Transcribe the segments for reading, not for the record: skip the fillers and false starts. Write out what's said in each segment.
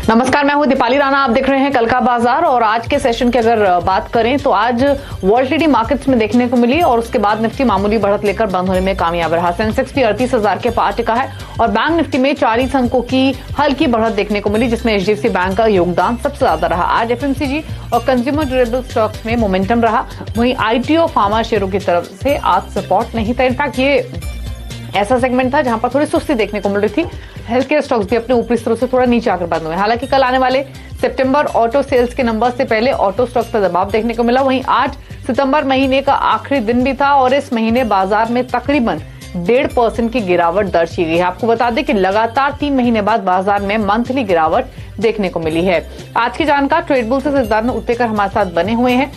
नमस्कार, मैं हूं दीपाली राणा। आप देख रहे हैं कल का बाजार। और आज के सेशन की अगर बात करें तो आज वॉलेटिलिटी मार्केट्स में देखने को मिली और उसके बाद निफ्टी मामूली बढ़त लेकर बंद होने में कामयाब रहा। सेंसेक्स भी 38,000 के पार टिका है और बैंक निफ्टी में 40 अंकों की हल्की बढ़त देखने को मिली, जिसमें एचडीएफसी बैंक का योगदान सबसे ज्यादा रहा। आज एफएमसीजी और कंज्यूमर ड्यूरेबल स्टॉक्स में मोमेंटम रहा। वहीं आईटी और फार्मा शेयरों की तरफ से आज सपोर्ट नहीं था। इनफैक्ट ये ऐसा सेगमेंट था जहां पर थोड़ी सुस्ती देखने को मिल रही थी। हेल्थ केयर स्टॉक्स भी अपने ऊपरी स्तरों से थोड़ा नीचे आकर बंद हुए। हालांकि कल आने वाले सितंबर ऑटो सेल्स के नंबर से पहले ऑटो स्टॉक्स पर दबाव देखने को मिला। वहीं आज सितंबर महीने का आखिरी दिन भी था और इस महीने बाजार में तकरीबन 1.5% की गिरावट दर्ज की गई है। आपको बता दें कि लगातार 3 महीने बाद बाजार में मंथली गिरावट देखने को मिली है। आज की जानकार ट्रेडबुल से सिद्धार्थ उत्तेकर हमारे साथ बने हुए हैं,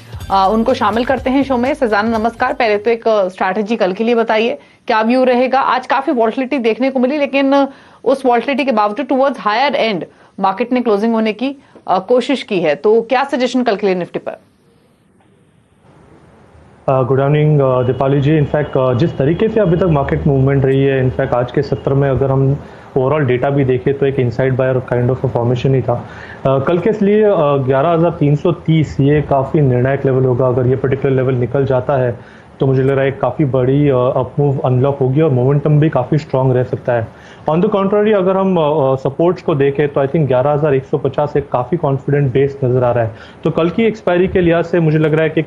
उनको शामिल करते हैं शो में। सिद्धार्थ नमस्कार। पहले तो एक स्ट्रैटेजी कल के लिए बताइए, क्या व्यू रहेगा? आज काफी वॉलेटिलिटी देखने को मिली, लेकिन उस वॉलेटिलिटी के बावजूद टुवर्ड्स हायर एंड मार्केट ने क्लोजिंग होने की कोशिश की है, तो क्या सजेशन कल के लिए निफ्टी पर? गुड इवनिंग दीपाली जी। इनफैक्ट जिस तरीके से अभी तक मार्केट मूवमेंट रही है, इनफैक्ट आज के सत्र में अगर हम ओवरऑल डेटा भी देखें तो एक inside buyer kind of formation ही था। कल के लिए 11,330 ये काफ़ी निर्णायक लेवल होगा। अगर ये पर्टिकुलर लेवल निकल जाता है तो मुझे लग रहा है एक काफ़ी बड़ी अप मूव अनलॉक होगी और मोमेंटम भी काफ़ी स्ट्रांग रह सकता है। ऑन द कॉन्ट्ररी अगर हम सपोर्ट्स को देखें तो आई थिंक 11,150 एक काफ़ी कॉन्फिडेंट बेस नज़र आ रहा है। तो कल की एक्सपायरी के लिहाज से मुझे लग रहा है कि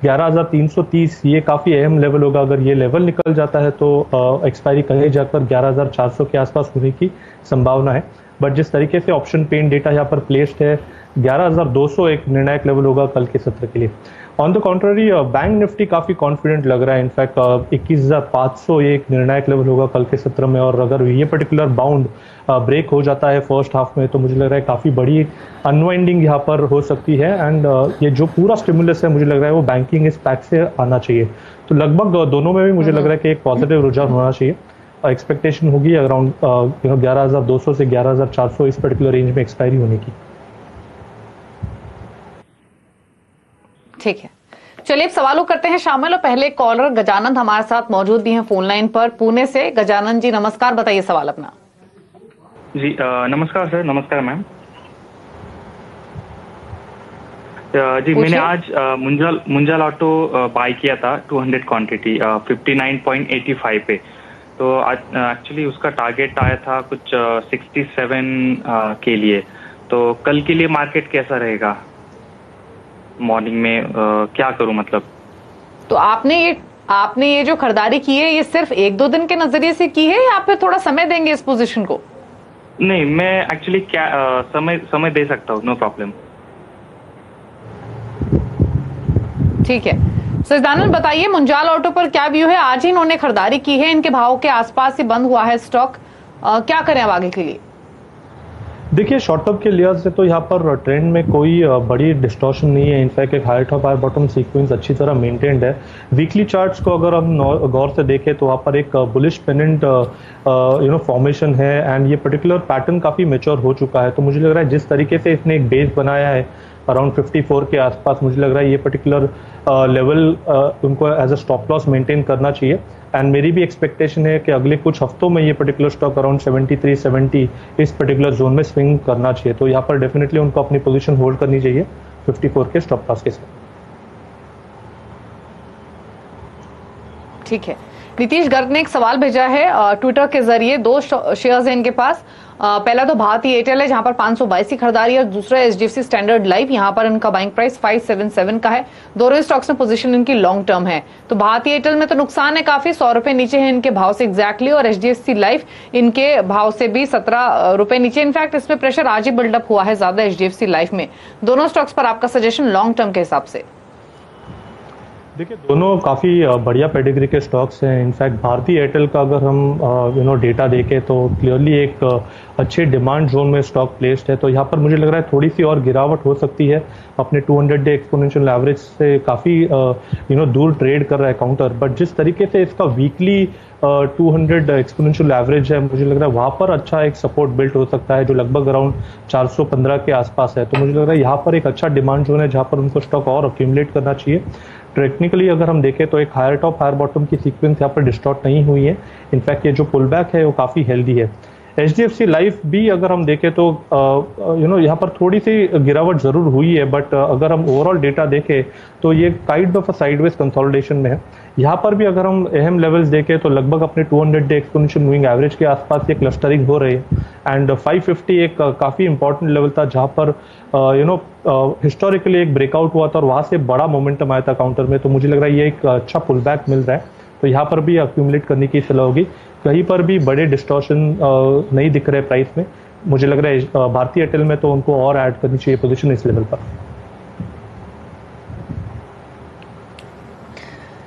11,330 ये काफ़ी अहम लेवल होगा। अगर ये लेवल निकल जाता है तो एक्सपायरी कहीं जाकर 11,400 के आसपास होने की संभावना है। बट जिस तरीके से ऑप्शन पेन डेटा यहाँ पर प्लेस्ड है, 11,200 एक निर्णायक लेवल होगा कल के सत्र के लिए। On the contrary bank Nifty काफ़ी कॉन्फिडेंट लग रहा है। इनफैक्ट 21,500 ये एक निर्णायक लेवल होगा कल के सत्र में। और अगर ये पर्टिकुलर बाउंड ब्रेक हो जाता है फर्स्ट हाफ में तो मुझे लग रहा है काफ़ी बड़ी अनवाइंडिंग यहाँ पर हो सकती है। एंड ये जो पूरा स्टिमुलस है मुझे लग रहा है वो बैंकिंग इस पैक से आना चाहिए। तो लगभग दोनों में भी मुझे लग रहा है कि एक पॉजिटिव रुझान होना चाहिए। एक्सपेक्टेशन होगी अराउंड 11,200 से 11,400 इस पर्टिकुलर रेंज में एक्सपायरी होने की। ठीक है, चलिए अब सवालों करते हैं शामिल। और पहले कॉलर गजानंद हमारे साथ मौजूद भी हैं फोन लाइन पर पुणे से। गजानंद जी नमस्कार, बताइए सवाल अपना। जी नमस्कार सर। नमस्कार मैम। जी मैंने आज मुंजाल ऑटो बाय किया था 200 क्वांटिटी 59.85 पे। तो एक्चुअली उसका टारगेट आया था कुछ 67 के लिए। तो कल के लिए मार्केट कैसा रहेगा? मॉर्निंग में क्या करूं मतलब? तो आपने ये जो खरीदारी की है ये सिर्फ 1-2 दिन के नजरिए से की है या फिर थोड़ा समय देंगे इस पोजीशन को? नहीं, मैं एक्चुअली क्या समय दे सकता हूँ, नो प्रॉब्लम। ठीक है, सिद्धानंद बताइए मुंजाल ऑटो पर क्या व्यू है? आज ही इन्होंने खरीदारी की है, इनके भाव के आसपास ही बंद हुआ है स्टॉक, क्या करें अब आगे के लिए? देखिए, शॉर्ट टर्म के लिहाज से तो यहाँ पर ट्रेंड में कोई बड़ी डिस्टॉर्शन नहीं है। इनफैक्ट एक high top high bottom sequence अच्छी तरह मेंटेन्ड है। वीकली चार्ट्स को अगर हम गौर से देखें तो वहाँ पर एक बुलिश पेनेंट फॉर्मेशन है एंड ये पर्टिकुलर पैटर्न काफ़ी मैच्योर हो चुका है। तो मुझे लग रहा है जिस तरीके से इसने एक बेस बनाया है अराउंड 54 के आसपास, मुझे लग रहा है ये पर्टिकुलर लेवल उनको as a stop loss maintain करना चाहिए। एंड मेरी भी एक्सपेक्टेशन है कि अगले कुछ हफ्तों में ये पर्टिकुलर स्टॉक अराउंड 73-70 इस पर्टिकुलर जोन में स्विंग करना चाहिए। तो यहाँ पर डेफिनेटली उनको अपनी पोजीशन होल्ड करनी चाहिए 54 के स्टॉप लॉस के साथ। ठीक है, नीतीश गर्ग ने एक सवाल भेजा है ट्विटर के जरिए। 2 शेयर्स हैं इनके पास। पहला तो भारती एयरटेल है जहां पर 522 की खरीदारी है और दूसरा एचडीएफसी स्टैंडर्ड लाइफ, यहां पर इनका बाइंग प्राइस 577 का है। दोनों स्टॉक्स में पोजीशन इनकी लॉन्ग टर्म है। तो भारती एयरटेल में तो नुकसान है काफी, 100 रुपए नीचे है इनके भाव से एग्जैक्टली, और एचडीएफसी लाइफ इनके भाव से भी 17 रुपए नीचे। इनफैक्ट इसमें प्रेशर आज ही बिल्डअप हुआ है ज्यादा एचडीएफसी लाइफ में। दोनों स्टॉक्स पर आपका सजेशन लॉन्ग टर्म के हिसाब से? देखिए, दोनों काफ़ी बढ़िया पेडिग्री के स्टॉक्स हैं। इनफैक्ट भारतीय एयरटेल का अगर हम डेटा देखें तो क्लियरली एक अच्छे डिमांड जोन में स्टॉक प्लेस्ड है। तो यहाँ पर मुझे लग रहा है थोड़ी सी और गिरावट हो सकती है। अपने 200 डे एक्सपोनेंशियल एवरेज से काफ़ी दूर ट्रेड कर रहा है काउंटर। बट जिस तरीके से इसका वीकली 200 एक्सपोनेंशियल एवरेज है, मुझे लग रहा है वहाँ पर अच्छा एक सपोर्ट बिल्ट हो सकता है जो लगभग अराउंड 415 के आसपास है। तो मुझे लग रहा है यहाँ पर एक अच्छा डिमांड जोन है जहाँ पर उनको स्टॉक और अक्यूमुलेट करना चाहिए। टेक्निकली अगर हम देखें तो एक हायर टॉप हायर बॉटम की सीक्वेंस यहाँ पर डिस्टॉर्ट नहीं हुई है। इनफैक्ट ये जो पुल बैक है वो काफ़ी हेल्दी है। HDFC लाइफ भी अगर हम देखें तो यहाँ पर थोड़ी सी गिरावट जरूर हुई है, बट अगर हम ओवरऑल डेटा देखें तो ये kind of a sideways consolidation में है। यहाँ पर भी अगर हम अहम लेवल्स देखें तो लगभग अपने 200 डे एक्सपोनेंशियल मूविंग एवरेज के आसपास ये क्लस्टरिंग हो रही है, एंड 550 एक काफी इंपॉर्टेंट लेवल था जहां पर हिस्टोरिकली एक ब्रेकआउट हुआ था और वहां से बड़ा मोमेंटम आया था काउंटर में। तो मुझे लग रहा है ये एक अच्छा पुल बैक मिल रहा है, तो यहाँ पर भी अक्यूमुलेट करने की सलाह होगी। कहीं पर भी बड़े डिस्टॉर्शन नहीं दिख रहे प्राइस में। मुझे लग रहा है भारतीय एयरटेल में तो उनको और ऐड करनी चाहिए पोजीशन इस लेवल पर।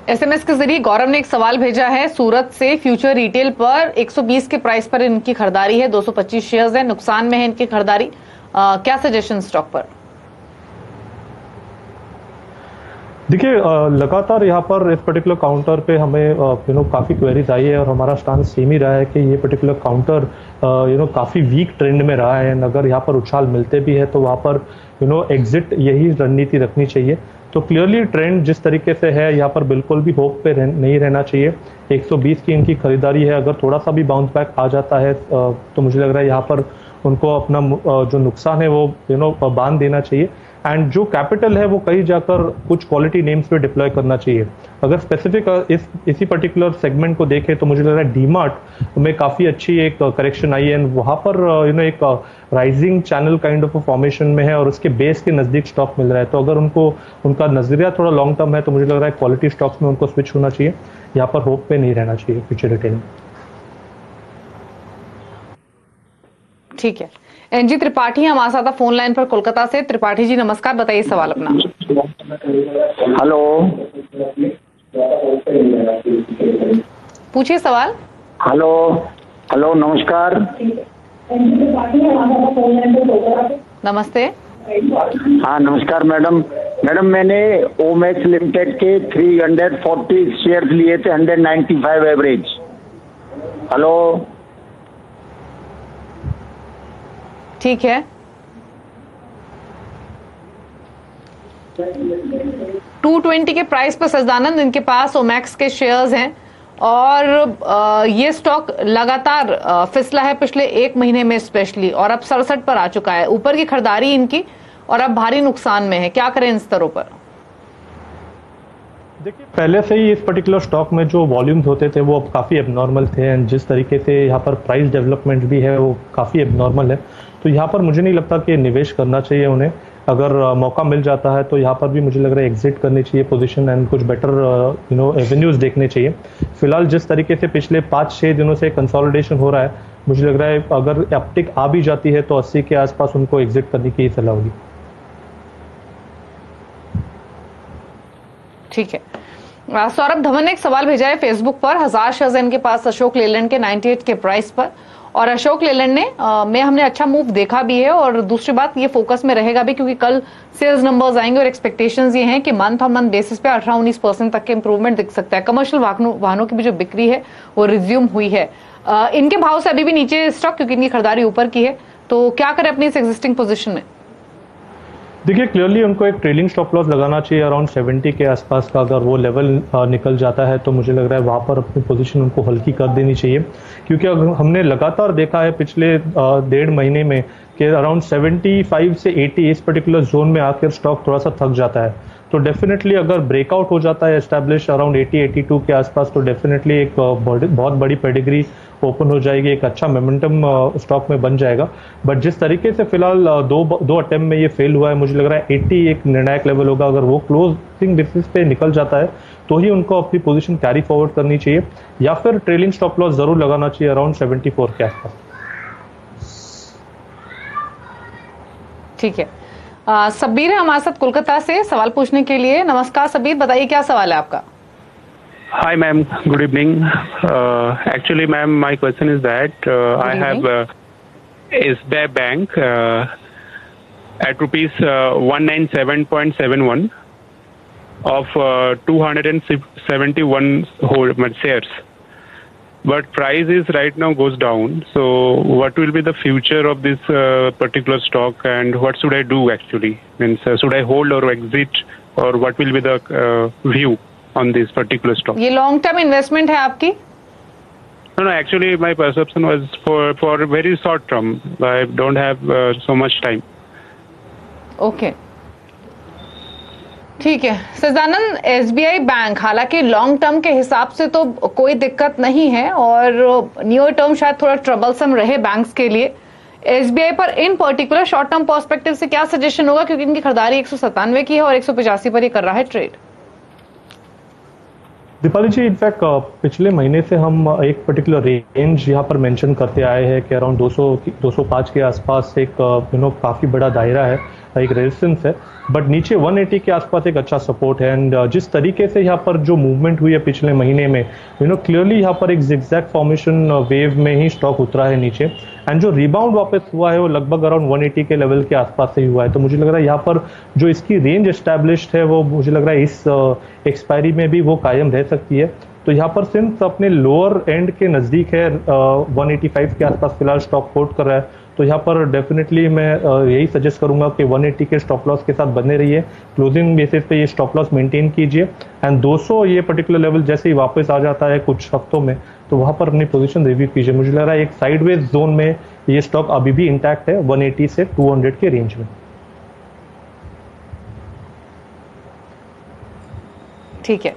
SMS के जरिए गौरव ने एक सवाल भेजा है सूरत से। फ्यूचर रिटेल पर 120 के प्राइस पर इनकी खरीदारी है, 225 शेयर्स है, नुकसान में है इनकी खरीदारी। क्या सजेशन स्टॉक पर? देखिए लगातार यहाँ पर इस पर्टिकुलर काउंटर पे हमें काफ़ी क्वेरीज आई है और हमारा स्टांस सेम ही रहा है कि ये पर्टिकुलर काउंटर काफ़ी वीक ट्रेंड में रहा है। अगर यहाँ पर उछाल मिलते भी है तो वहाँ पर एग्जिट यही रणनीति रखनी चाहिए। तो क्लियरली ट्रेंड जिस तरीके से है यहाँ पर बिल्कुल भी होप पे नहीं रहना चाहिए। 120 की इनकी खरीदारी है, अगर थोड़ा सा भी बाउंस बैक आ जाता है तो मुझे लग रहा है यहाँ पर उनको अपना जो नुकसान है वो बांध देना चाहिए, एंड जो कैपिटल है वो कहीं जाकर कुछ क्वालिटी नेम्स पे डिप्लॉय करना चाहिए। अगर स्पेसिफिक इसी पर्टिकुलर सेगमेंट को देखें तो मुझे लग रहा है डीमार्ट में काफ़ी अच्छी एक करेक्शन आई है, एंड वहाँ पर एक rising channel kind of formation में है और उसके बेस के नज़दीक स्टॉक मिल रहा है। तो अगर उनका नजरिया थोड़ा लॉन्ग टर्म है तो मुझे लग रहा है क्वालिटी स्टॉक्स में उनको स्विच होना चाहिए, यहाँ पर होप पे नहीं रहना चाहिए फ्यूचर रिटेल में। ठीक है। एनजी त्रिपाठी हमारे साथ फोन लाइन पर कोलकाता से। त्रिपाठी जी नमस्कार, बताइए सवाल अपना। हेलो, पूछिए सवाल। हेलो हेलो, नमस्कार। नमस्ते। हाँ नमस्कार मैडम। मैडम मैंने ओमेक्स लिमिटेड के 340 शेयर लिए थे, 195 एवरेज। हेलो, ठीक है। 220 के प्राइस पर सजदानंद इनके पास ओमैक्स के शेयर्स हैं और ये स्टॉक लगातार फिसला है पिछले एक महीने में स्पेशली, और अब 67 पर आ चुका है। ऊपर की खरीदारी इनकी और अब भारी नुकसान में है, क्या करें इन स्तरों पर? देखिए पहले से ही इस पर्टिकुलर स्टॉक में जो वॉल्यूम्स होते थे वो अब काफ़ी एबनॉर्मल थे, एंड जिस तरीके से यहाँ पर प्राइस डेवलपमेंट भी है वो काफ़ी एबनॉर्मल है। तो यहाँ पर मुझे नहीं लगता कि निवेश करना चाहिए उन्हें। अगर मौका मिल जाता है तो यहाँ पर भी मुझे लग रहा है एग्जिट करनी चाहिए पोजीशन, एंड कुछ बेटर एवेन्यूज देखने चाहिए। फिलहाल जिस तरीके से पिछले 5-6 दिनों से कंसोलिडेशन हो रहा है, मुझे लग रहा है अगर अपटिक आ भी जाती है तो 80 के आसपास उनको एग्जिट करने की सलाह होगी। ठीक है। सौरभ धवन ने एक सवाल भेजा है फेसबुक पर। 1000 शेयर्स इनके पास अशोक लेलैंड के 98 के प्राइस पर, और अशोक लेलैंड में हमने अच्छा मूव देखा भी है, और दूसरी बात ये फोकस में रहेगा भी क्योंकि कल सेल्स नंबर्स आएंगे और एक्सपेक्टेशंस ये हैं कि मंथ ऑन मंथ बेसिस पे 18-19% तक के इंप्रूवमेंट दिख सकता है। कमर्शियल वाहनों की भी जो बिक्री है वो रिज्यूम हुई है। इनके भाव से अभी भी नीचे स्टॉक क्योंकि इनकी खरीदारी ऊपर की है, तो क्या करें अपनी इस एग्जिस्टिंग पोजिशन में? देखिए क्लियरली उनको एक ट्रेलिंग स्टॉप लॉस लगाना चाहिए अराउंड 70 के आसपास का। अगर वो लेवल निकल जाता है तो मुझे लग रहा है वहाँ पर अपनी पोजीशन उनको हल्की कर देनी चाहिए, क्योंकि अगर हमने लगातार देखा है पिछले 1.5 महीने में कि अराउंड 75 से 80 इस पर्टिकुलर जोन में आकर स्टॉक थोड़ा सा थक जाता है। तो डेफिनेटली अगर ब्रेकआउट हो जाता है एस्टैब्लिश अराउंड 80-82 के आसपास तो डेफिनेटली एक बहुत बड़ी पेडिग्री ओपन हो जाएगी, एक अच्छा मोमेंटम स्टॉक में बन जाएगा। बट जिस तरीके से फिलहाल दो अटेम्प्ट में ये फेल हुआ है, मुझे लग रहा है 80 एक निर्णायक लेवल होगा। अगर वो क्लोजिंग बेसिस पे निकल जाता है तो ही उनको अपनी पोजीशन कैरी फॉरवर्ड करनी चाहिए, या फिर ट्रेलिंग स्टॉप लॉस जरूर लगाना चाहिए अराउंड 74 के आसपास। ठीक है। सबीर है हमारे साथ कोलकाता से सवाल पूछने के लिए। नमस्कार सबीर, बताइए क्या सवाल है आपका? Hi ma'am, good evening. Actually ma'am, my question is that I have SBI Bank at rupees 197.71 of 271 shares. But price is right now goes down. So what will be the future of this particular stock, and what should I do actually? Means should I hold or exit, or what will be the view on this particular stock? ये long term investment है आपकी? No, actually my perception was for very short term. I don't have so much time. Okay ठीक है। Sajanand, SBI bank हालांकि long term के हिसाब से तो कोई दिक्कत नहीं है और न्यू टर्म शायद थोड़ा ट्रबलसम रहे बैंक्स के लिए। एसबीआई पर इन पर्टिकुलर शॉर्ट टर्म पर्सपेक्टिव से क्या सजेशन होगा, क्योंकि इनकी खरीदारी 197 की है और 185 पर ही कर रहा है ट्रेड। दीपाली जी, इनफैक्ट पिछले महीने से हम एक पर्टिकुलर रेंज यहाँ पर मेंशन करते आए हैं कि अराउंड 205 के आसपास एक काफ़ी बड़ा दायरा है, एक रेजिस्टेंस है, बट नीचे 180 के आसपास एक अच्छा सपोर्ट है। एंड जिस तरीके से यहाँ पर जो मूवमेंट हुई है पिछले महीने में, क्लियरली यहाँ पर एक जिगजैग फॉर्मेशन वेव में ही स्टॉक उतरा है नीचे, एंड जो रिबाउंड वापस हुआ है वो लगभग अराउंड 180 के लेवल के आसपास से हुआ है। तो मुझे लग रहा है यहाँ पर जो इसकी रेंज एस्टैब्लिश्ड है वो मुझे लग रहा है इस एक्सपायरी में भी वो कायम रह सकती है। तो यहाँ पर सिंस अपने लोअर एंड के नज़दीक है, 185 के आसपास फिलहाल स्टॉक कोट कर रहा है, तो यहाँ पर डेफिनेटली मैं यही सजेस्ट करूंगा कि 180 के स्टॉप लॉस के साथ बने रहिए, क्लोजिंग बेसिस पे ये स्टॉप लॉस मेंटेन कीजिए, एंड 200 ये पर्टिकुलर लेवल जैसे ही वापस आ जाता है कुछ हफ्तों में, तो वहां पर अपनी पोजीशन रिव्यू कीजिए। मुझे लग रहा है एक साइडवेज जोन में ये स्टॉक अभी भी इंटैक्ट है 180 से 200 के रेंज में। ठीक है।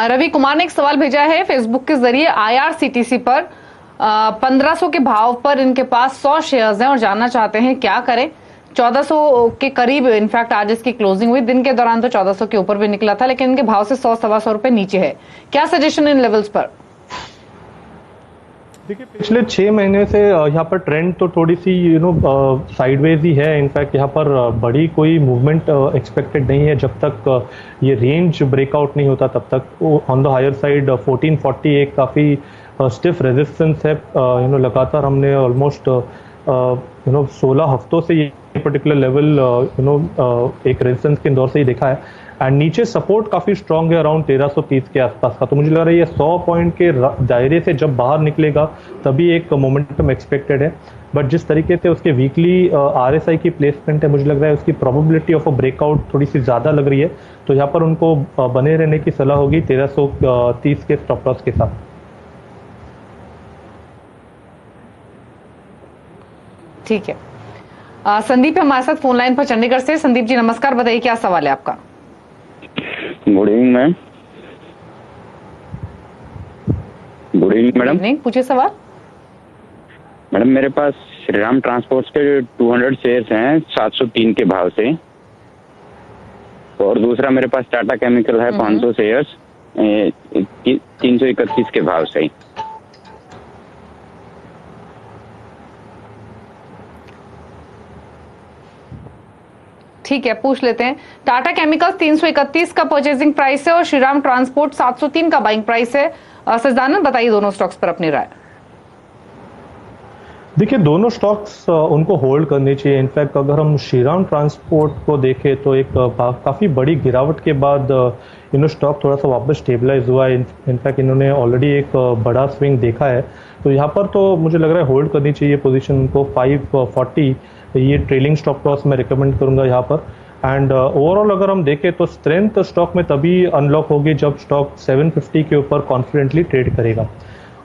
रवि कुमार ने एक सवाल भेजा है फेसबुक के जरिए, आईआरसीटीसी पर 1500 के भाव पर इनके पास 100 शेयर्स हैं और जानना चाहते हैं क्या करें। 1400 के करीब इनफैक्ट आज इसकी क्लोजिंग हुई, दिन के दौरान तो 1400 के ऊपर भी निकला था, लेकिन इनके भाव से 100-125 रुपए नीचे है। क्या सजेशन इन लेवल्स पर? देखिए, पिछले 6 महीने से यहाँ पर ट्रेंड तो थोड़ी सी साइडवेज ही है। इनफैक्ट यहाँ पर बड़ी कोई मूवमेंट एक्सपेक्टेड नहीं है जब तक ये रेंज ब्रेकआउट नहीं होता, तब तक ऑन द हायर साइड 1440 एक काफ़ी स्टिफ रेजिस्टेंस है। लगातार हमने ऑलमोस्ट 16 हफ्तों से ये पर्टिकुलर लेवल एक रेजिस्टेंस के दौर से ही देखा है, एंड नीचे सपोर्ट काफी स्ट्रांग है अराउंड 1330 के आसपास का। तो मुझे लग रहा है ये 100 पॉइंट के दायरे से जब बाहर निकलेगा तभी एक मोमेंटम एक्सपेक्टेड है, बट जिस तरीके से उसके वीकली आरएसआई की प्लेसमेंट है, मुझे लग रहा है उसकी प्रोबेबिलिटी ऑफ अ ब्रेकआउट थोड़ी सी ज्यादा लग रही है। तो यहाँ पर उनको बने रहने की सलाह होगी 1330 के स्टॉप लॉस के साथ। ठीक है। संदीप हमारे साथ फोन लाइन पर चंडीगढ़ से। संदीप जी नमस्कार, बताइए क्या सवाल है आपका? Good evening ma'am. Good evening madam. नहीं, पूछिए सवाल। मैडम मेरे पास श्रीराम ट्रांसपोर्ट्स के 200 शेयर्स हैं 703 के भाव से, और दूसरा मेरे पास टाटा केमिकल है 500 शेयर्स 331 के भाव से। ठीक है, पूछ लेते हैं। टाटा केमिकल्स 331 का परचेजिंग प्राइस है और श्रीराम ट्रांसपोर्ट 703 का बाइंग प्राइस है। सजदानंद बताइए दोनों स्टॉक्स पर अपनी राय। देखिए, दोनों स्टॉक्स उनको होल्ड करनी चाहिए। इनफैक्ट अगर हम श्रीराम ट्रांसपोर्ट को देखें तो एक काफ़ी बड़ी गिरावट के बाद स्टॉक थोड़ा सा वापस स्टेबलाइज हुआ है। इनफैक्ट इन्होंने ऑलरेडी एक बड़ा स्विंग देखा है, तो यहाँ पर तो मुझे लग रहा है होल्ड करनी चाहिए पोजीशन को। 540 ये ट्रेलिंग स्टॉप लॉस मैं रिकमेंड करूंगा यहाँ पर। एंड ओवरऑल अगर हम देखें तो स्ट्रेंथ स्टॉक में तभी अनलॉक होगी जब स्टॉक 750 के ऊपर कॉन्फिडेंटली ट्रेड करेगा।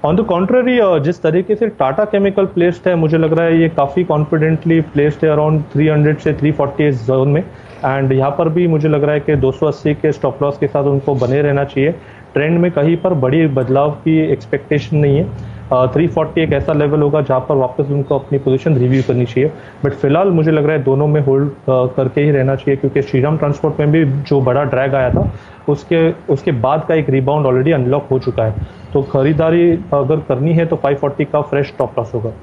ऑन द कॉन्ट्ररी, जिस तरीके से टाटा केमिकल प्लेस्ड है, मुझे लग रहा है ये काफ़ी कॉन्फिडेंटली प्लेस्ड है अराउंड 300 से 340 जोन में, एंड यहाँ पर भी मुझे लग रहा है कि 280 के स्टॉप लॉस के साथ उनको बने रहना चाहिए। ट्रेंड में कहीं पर बड़ी बदलाव की एक्सपेक्टेशन नहीं है। 340 एक ऐसा लेवल होगा जहां पर वापस उनको अपनी पोजीशन रिव्यू करनी चाहिए, बट फिलहाल मुझे लग रहा है दोनों में होल्ड करके ही रहना चाहिए, क्योंकि श्रीराम ट्रांसपोर्ट में भी जो बड़ा ड्रैग आया था उसके बाद का एक रिबाउंड ऑलरेडी अनलॉक हो चुका है। तो खरीदारी अगर करनी है तो 540 का फ्रेश स्टॉप लॉस होगा।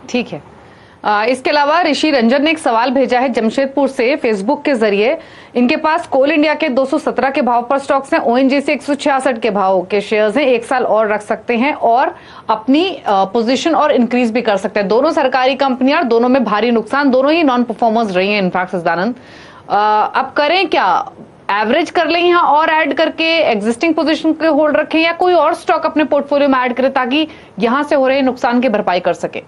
ठीक है। इसके अलावा ऋषि रंजन ने एक सवाल भेजा है जमशेदपुर से फेसबुक के जरिए। इनके पास कोल इंडिया के 217 के भाव पर स्टॉक्स हैं, ओएनजीसी 166 के भाव के शेयर्स हैं, 1 साल और रख सकते हैं और अपनी पोजीशन और इंक्रीज भी कर सकते हैं। दोनों सरकारी कंपनियां, दोनों में भारी नुकसान, दोनों ही नॉन परफॉर्मर्स रही हैं इनफैक्ट। सजदानंद, अब करें क्या? एवरेज कर लें यहाँ और ऐड करके एग्जिस्टिंग पोजीशन के होल्ड रखें, या कोई और स्टॉक अपने पोर्टफोलियो में ऐड करें ताकि यहां से हो रहे नुकसान की भरपाई कर सके?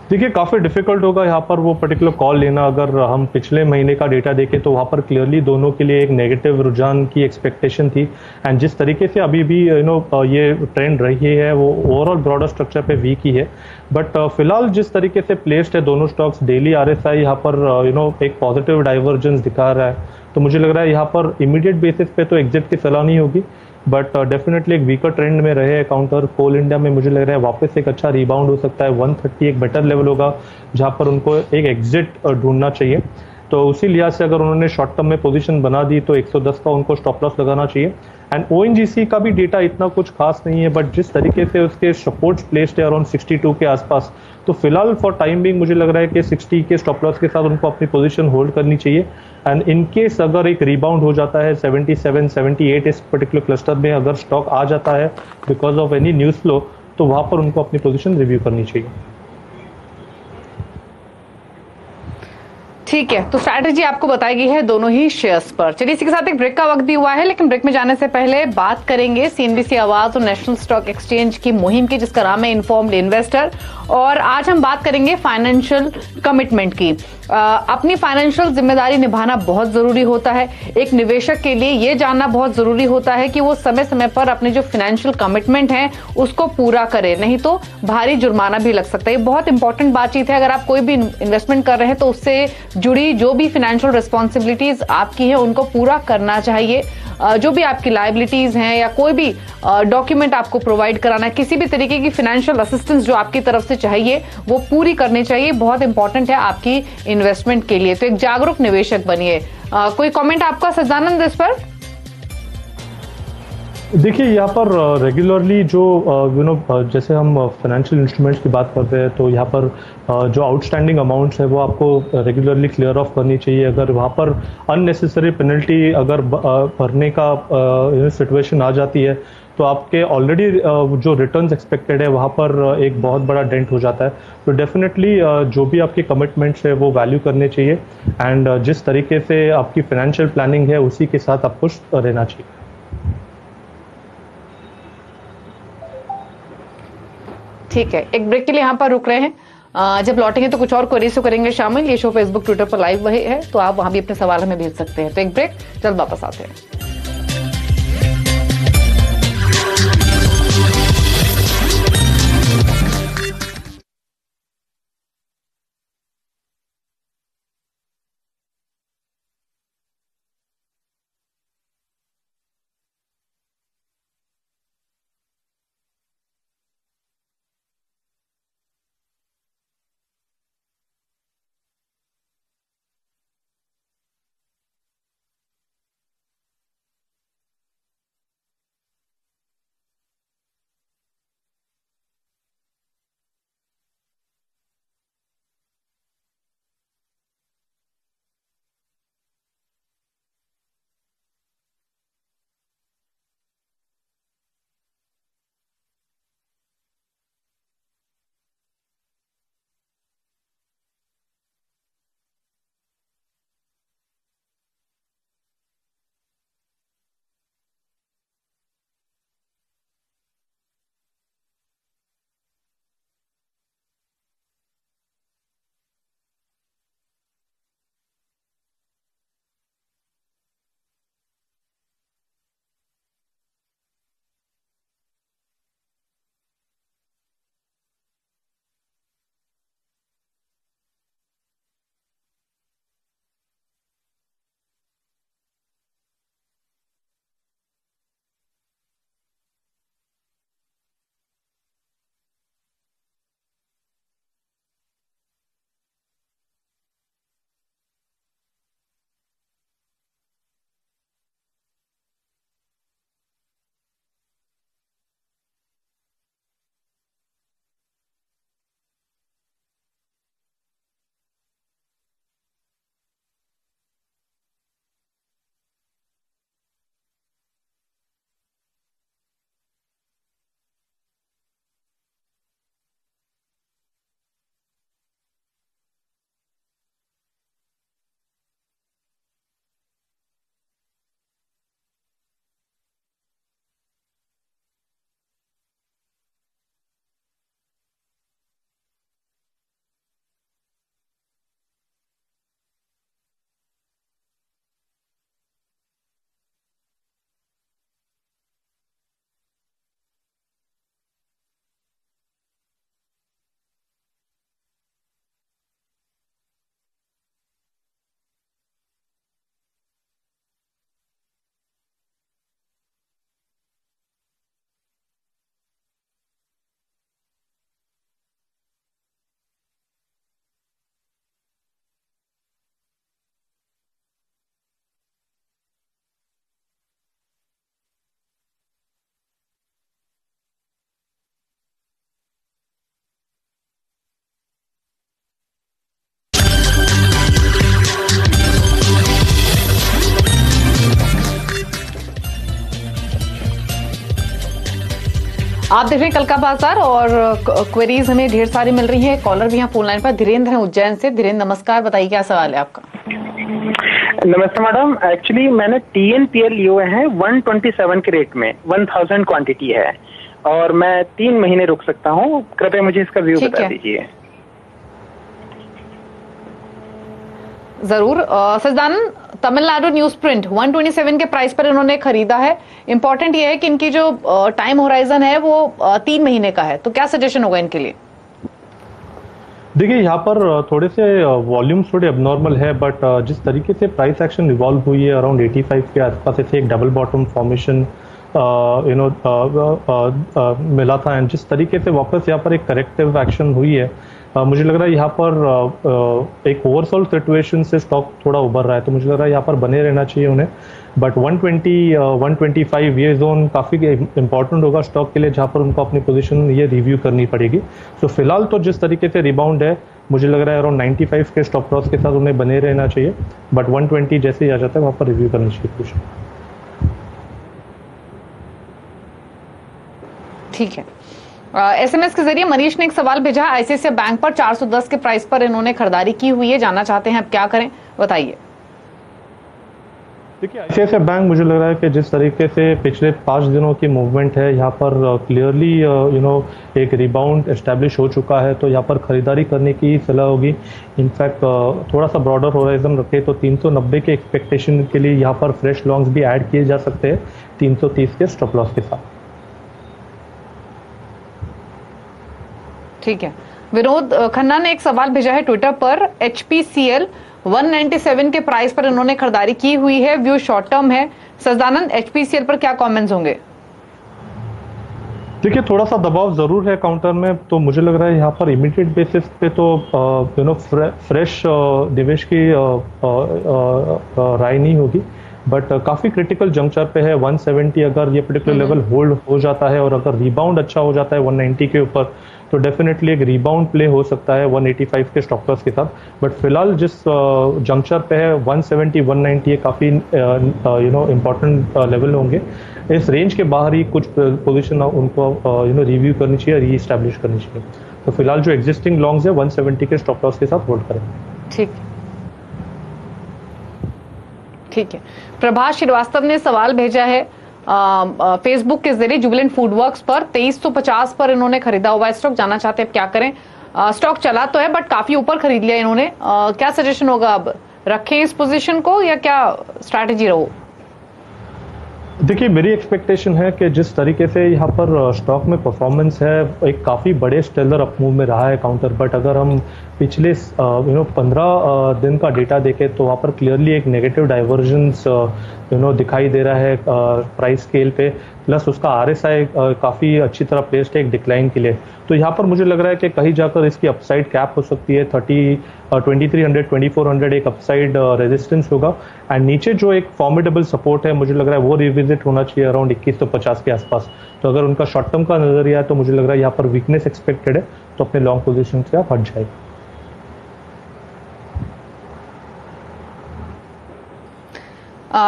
देखिए काफ़ी डिफिकल्ट होगा यहाँ पर वो पर्टिकुलर कॉल लेना। अगर हम पिछले महीने का डेटा देखें तो वहाँ पर क्लियरली दोनों के लिए एक नेगेटिव रुझान की एक्सपेक्टेशन थी। एंड जिस तरीके से अभी भी ये ट्रेंड रही है वो ओवरऑल ब्रॉडर स्ट्रक्चर पे वीक ही है। बट फिलहाल जिस तरीके से प्लेस्ड है दोनों स्टॉक्स, डेली आरएसआई यहाँ पर एक पॉजिटिव डाइवर्जेंस दिखा रहा है। तो मुझे लग रहा है यहाँ पर इमीडिएट बेसिस पे तो एग्जिट की सलाह नहीं होगी, बट डेफिनेटली एक वीकर ट्रेंड में रहे काउंटर कोल इंडिया में। मुझे लग रहा है वापस एक अच्छा रिबाउंड हो सकता है। 130 एक बेटर लेवल होगा जहां पर उनको एक एग्जिट ढूंढना चाहिए। तो उसी लिहाज से अगर उन्होंने शॉर्ट टर्म में पोजीशन बना दी तो 110 का उनको स्टॉप लॉस लगाना चाहिए। एंड ओएनजीसी का भी डेटा इतना कुछ खास नहीं है, बट जिस तरीके से उसके सपोर्ट्स प्लेस्ड है अराउंड 62 के आसपास, तो फिलहाल फॉर टाइम बिंग मुझे लग रहा है कि 60 के स्टॉप लॉस के साथ उनको अपनी पोजीशन होल्ड करनी चाहिए। एंड इन केस अगर एक रिबाउंड हो जाता है 77 78 इस पर्टिकुलर क्लस्टर में अगर स्टॉक आ जाता है because of any news flow, तो वहां पर उनको अपनी पोजीशन रिव्यू करनी चाहिए। ठीक है, तो स्ट्रैटेजी आपको बताई गई है दोनों ही शेयर्स पर। चलिए इसी के साथ एक ब्रेक का वक्त भी हुआ है, लेकिन ब्रेक में जाने से पहले बात करेंगे सीएनबीसी आवाज और नेशनल स्टॉक एक्सचेंज की मुहिम की, जिसका नाम है इन्फॉर्म्ड इन्वेस्टर। और आज हम बात करेंगे फाइनेंशियल कमिटमेंट की। अपनी फाइनेंशियल जिम्मेदारी निभाना बहुत जरूरी होता है। एक निवेशक के लिए यह जानना बहुत जरूरी होता है कि वो समय समय पर अपने जो फाइनेंशियल कमिटमेंट है उसको पूरा करे, नहीं तो भारी जुर्माना भी लग सकता है। ये बहुत इंपॉर्टेंट बातचीत है। अगर आप कोई भी इन्वेस्टमेंट कर रहे हैं तो उससे जुड़ी जो भी फाइनेंशियल रिस्पॉन्सिबिलिटीज आपकी है उनको पूरा करना चाहिए। जो भी आपकी लायबिलिटीज हैं या कोई भी डॉक्यूमेंट आपको प्रोवाइड कराना है, किसी भी तरीके की फाइनेंशियल असिस्टेंस जो आपकी तरफ से चाहिए वो पूरी करनी चाहिए। बहुत इंपॉर्टेंट है आपकी इन्वेस्टमेंट के लिए। तो एक जागरूक निवेशक बनिए। कोई कमेंट आपका सज्जानंद इस पर? देखिए यहाँ पर रेगुलरली जो जैसे हम फाइनेंशियल इंस्ट्रूमेंट्स की बात करते हैं तो यहाँ पर जो आउटस्टैंडिंग अमाउंट्स है वो आपको रेगुलरली क्लियर ऑफ करनी चाहिए। अगर वहाँ पर अननेसेसरी पेनल्टी अगर भरने का सिचुएशन आ जाती है तो आपके ऑलरेडी जो रिटर्न्स एक्सपेक्टेड है वहाँ पर एक बहुत बड़ा डेंट हो जाता है। तो डेफिनेटली जो भी आपके कमिटमेंट्स है वो वैल्यू करने चाहिए। एंड जिस तरीके से आपकी फाइनेंशियल प्लानिंग है उसी के साथ आपको रहना चाहिए। ठीक है, एक ब्रेक के लिए यहाँ पर रुक रहे हैं। जब लौटेंगे तो कुछ और क्वेरीज तो करेंगे शामिल। ये शो फेसबुक ट्विटर पर लाइव वही है, तो आप वहां भी अपने सवाल हमें भेज सकते हैं। तो एक ब्रेक, जल्द वापस आते हैं। आप देख रहे हैं कल का बाजार और क्वेरीज हमें ढेर सारी मिल रही है। कॉलर भी यहाँ फोन लाइन पर धीरेन्द्र है उज्जैन से। धीरेन्द्र नमस्कार, बताइए क्या सवाल है आपका। नमस्ते मैडम, एक्चुअली मैंने TNPL लिए हुए हैं 127 के रेट में, 1000 क्वांटिटी है और मैं 3 महीने रुक सकता हूँ। कृपया मुझे इसका व्यू बता दीजिए। जरूर। सजदानंद, तमिलनाडु न्यूज प्रिंट 127 के प्राइस पर इन्होंने खरीदा है। इंपॉर्टेंट ये है कि इनकी जो टाइम होराइजन है वो 3 महीने का है, तो क्या सजेशन होगा इनके लिए? देखिए, यहाँ पर थोड़े से वॉल्यूम्स थोड़े अबनॉर्मल है, बट जिस तरीके से प्राइस एक्शन इवॉल्व हुई है अराउंड 85 के आसपास ऐसे एक डबल बॉटम फॉर्मेशन मिला था, एंड जिस तरीके से वापस यहाँ पर एक करेक्टिव एक्शन हुई है, मुझे लग रहा है यहाँ पर एक ओवरसोल्ड सिचुएशन से स्टॉक थोड़ा उभर रहा है, तो मुझे लग रहा है यहाँ पर बने रहना चाहिए उन्हें। बट 120 125 ये जोन काफ़ी इंपॉर्टेंट होगा स्टॉक के लिए, जहाँ पर उनको अपनी पोजीशन ये रिव्यू करनी पड़ेगी। तो फिलहाल तो जिस तरीके से रिबाउंड है, मुझे लग रहा है अराउंड 95 के स्टॉप लॉस के साथ उन्हें बने रहना चाहिए, बट 120 जैसे ही आ जाता है वहाँ पर रिव्यू करनी चाहिए कुछ। ठीक है। SMS के जरिए मनीष ने एक सवाल भेजा है। ICICI बैंक पर 410 के प्राइस पर इन्होंने खरीदारी की हुई है, जानना चाहते हैं अब क्या करें, बताइए। देखिए, ICICI बैंक मुझे लग रहा है कि जिस तरीके से पिछले 5 दिनों की मूवमेंट है, यहाँ पर क्लियरली एक रिबाउंड एस्टैब्लिश हो चुका है, तो यहाँ पर खरीदारी करने की सलाह होगी। इनफैक्ट थोड़ा सा ब्रॉडर होराइजन रखे तो 390 के एक्सपेक्टेशन के लिए यहाँ पर फ्रेश लॉन्ग्स भी ऐड किए जा सकते हैं 330 के स्टॉप लॉस के साथ। ठीक है। विनोद खन्ना ने एक सवाल भेजा है ट्विटर पर। HPCL 197 के प्राइस पर इन्होंने खरीदारी की हुई है, व्यू शॉर्ट टर्म है। सजदानंद, HPCL पर क्या कमेंट्स होंगे? देखिए, थोड़ा सा दबाव जरूर है काउंटर में, तो मुझे लग रहा है यहाँ पर इमीडिएट बेसिस पे तो फ्रेश निवेश की राय नहीं होगी, बट काफ़ी क्रिटिकल जंक्चर पे है 170। अगर ये पर्टिकुलर लेवल होल्ड हो जाता है और अगर रिबाउंड अच्छा हो जाता है 190 के ऊपर, तो डेफिनेटली एक रिबाउंड प्ले हो सकता है 185 के स्टॉप लॉस के साथ। बट फिलहाल जिस जंक्चर पे है 170 190 ये काफ़ी इम्पोर्टेंट लेवल होंगे। इस रेंज के बाहर ही कुछ पोजीशन उनको रिव्यू करनी चाहिए, री एस्टैब्लिश करनी चाहिए। तो फिलहाल जो एग्जिस्टिंग लॉन्ग्स है 170 के स्टॉप लॉस के साथ होल्ड करें। ठीक है। प्रभाष श्रीवास्तव ने सवाल भेजा है फेसबुक के जरिए जुबिलेंट फूडवर्क्स पर 2350 पर इन्होंने खरीदा हुआ है स्टॉक, जानना चाहते हैं क्या करें। स्टॉक चला तो है बट काफी ऊपर खरीद लिया इन्होंने, क्या सजेशन होगा? अब रखें इस पोजीशन को या क्या स्ट्रैटेजी रहो? देखिए, मेरी एक्सपेक्टेशन है कि जिस तरीके से यहाँ पर स्टॉक में परफॉर्मेंस है, एक काफ़ी बड़े स्टेलर अपमूव में रहा है काउंटर, बट अगर हम पिछले 15 दिन का डेटा देखें तो वहाँ पर क्लियरली एक नेगेटिव डाइवर्जेंस दिखाई दे रहा है प्राइस स्केल पे, प्लस उसका RSI काफ़ी अच्छी तरह प्लेस्ड है एक डिक्लाइन के लिए। तो यहाँ पर मुझे लग रहा है कि कहीं जाकर इसकी अपसाइड कैप हो सकती है 2300 2400 एक अपसाइड रेजिस्टेंस होगा, एंड नीचे जो एक फॉर्मिडेबल सपोर्ट है मुझे लग रहा है वो रिविजिट होना चाहिए अराउंड 2150 के आसपास। तो अगर उनका शॉर्ट टर्म का नजरिया है तो मुझे लग रहा है यहाँ पर वीकनेस एक्सपेक्टेड है, तो अपने लॉन्ग पोजिशन से आप हट जाए।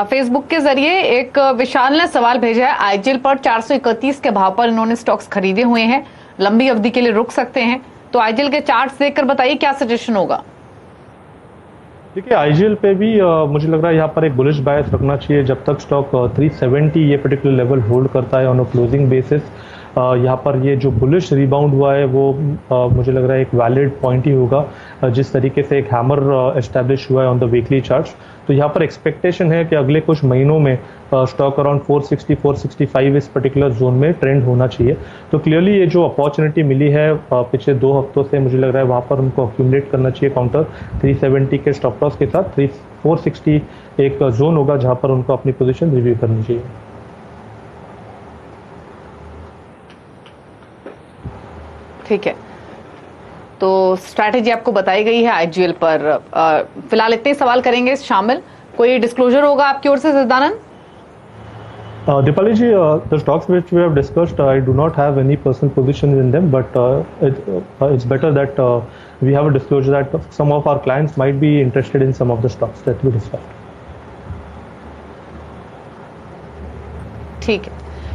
फेसबुक के जरिए एक विशाल ने सवाल भेजा है। IGL पर 431 के भाव पर इन्होंने स्टॉक्स खरीदे हुए हैं, लंबी अवधि के लिए रुक सकते हैं, तो IGL के चार्ट्स देखकर बताइए क्या सजेशन होगा? देखिए, IGL पे भी मुझे लग रहा है यहाँ पर एक बुलिश बायस रखना चाहिए जब तक स्टॉक 370 ये पर्टिकुलर लेवल होल्ड करता है ऑन अ क्लोजिंग बेसिस। यहाँ पर ये जो बुलिश रिबाउंड हुआ है वो मुझे लग रहा है एक वैलिड पॉइंट ही होगा, जिस तरीके से एक हैमर एस्टैब्लिश हुआ है ऑन द वीकली चार्ट्स। तो यहाँ पर एक्सपेक्टेशन है कि अगले कुछ महीनों में स्टॉक अराउंड 460 465 इस पर्टिकुलर जोन में ट्रेंड होना चाहिए। तो क्लियरली ये जो अपॉर्चुनिटी मिली है पिछले 2 हफ्तों से, मुझे लग रहा है वहाँ पर उनको अक्यूमुलेट करना चाहिए काउंटर 370 के स्टॉप लॉस के साथ। 460 एक जोन होगा जहाँ पर उनको अपनी पोजीशन रिव्यू करनी चाहिए। ठीक है, तो स्ट्रैटेजी आपको बताई गई है IGL पर। फिलहाल इतने सवाल करेंगे शामिल। कोई डिस्क्लोजर होगा आपकी ओर से सजदानंद? Dipali ji, the stocks which we have discussed, I do not have any personal position in them, but it's better that we have a disclosure that some of our clients might be interested in some of the stocks that we discussed. ठीक है,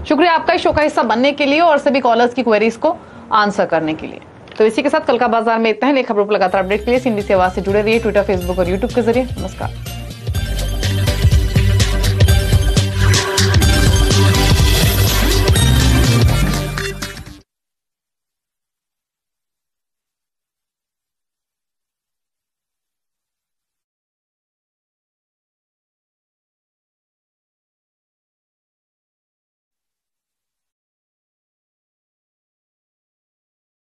शुक्रिया आपका इस show का हिस्सा बनने के लिए और सभी कॉलर्स की क्वेरीज को आंसर करने के लिए। तो इसी के साथ कल का बाजार में इतना ही। खबरों पर लगातार अपडेट के लिए CNBC आवाज से जुड़े रहिए ट्विटर, फेसबुक और यूट्यूब के जरिए। नमस्कार।